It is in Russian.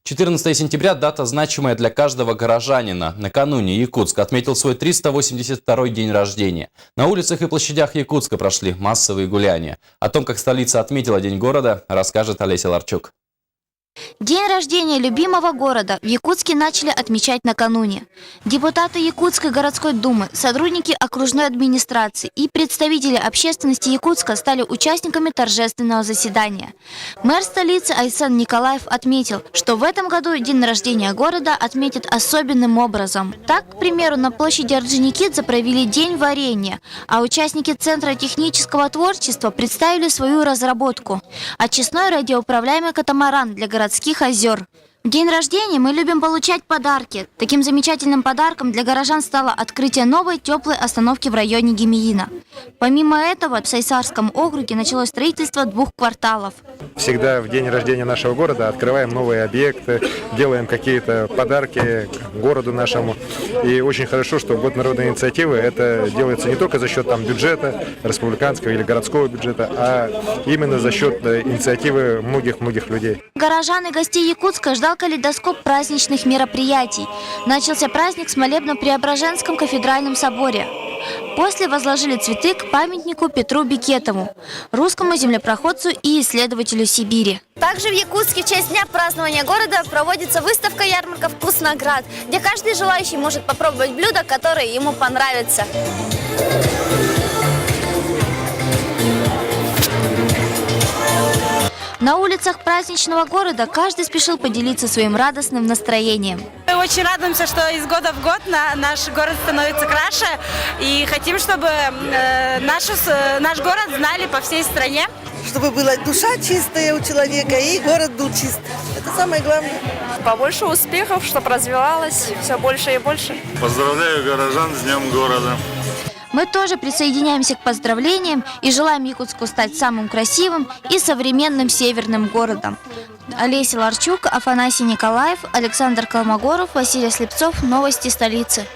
14 сентября – дата, значимая для каждого горожанина. Накануне Якутск отметил свой 382-й день рождения. На улицах и площадях Якутска прошли массовые гуляния. О том, как столица отметила День города, расскажет Олеся Ларчук. День рождения любимого города в Якутске начали отмечать накануне. Депутаты Якутской городской думы, сотрудники окружной администрации и представители общественности Якутска стали участниками торжественного заседания. Мэр столицы Айсен Николаев отметил, что в этом году день рождения города отметят особенным образом. Так, к примеру, на площади Орджоникидзе провели день варенья, а участники Центра технического творчества представили свою разработку – очистной радиоуправляемый катамаран для городских озер. В день рождения мы любим получать подарки. Таким замечательным подарком для горожан стало открытие новой теплой остановки в районе Гемиина. Помимо этого, в Сайсарском округе началось строительство 2 кварталов. Всегда в день рождения нашего города открываем новые объекты, делаем какие-то подарки городу нашему. И очень хорошо, что год народной инициативы это делается не только за счет бюджета, республиканского или городского бюджета, а именно за счет инициативы многих-многих людей. Горожан и гостей Якутска ждал калейдоскоп праздничных мероприятий. Начался праздник с молебна в Преображенском кафедральном соборе. После возложили цветы к памятнику Петру Бекетову, русскому землепроходцу и исследователю Сибири. Также в Якутске в честь дня празднования города проводится выставка-ярмарка «Вкусноград», где каждый желающий может попробовать блюда, которые ему понравятся. На улицах праздничного города каждый спешил поделиться своим радостным настроением. Мы очень радуемся, что из года в год наш город становится краше. И хотим, чтобы наш город знали по всей стране. Чтобы была душа чистая у человека и город был чист. Это самое главное. Побольше успехов, чтобы развивалось все больше и больше. Поздравляю горожан с Днем города. Мы тоже присоединяемся к поздравлениям и желаем Якутску стать самым красивым и современным северным городом. Олеся Ларчук, Афанасий Николаев, Александр Колмогоров, Василий Слепцов. Новости столицы.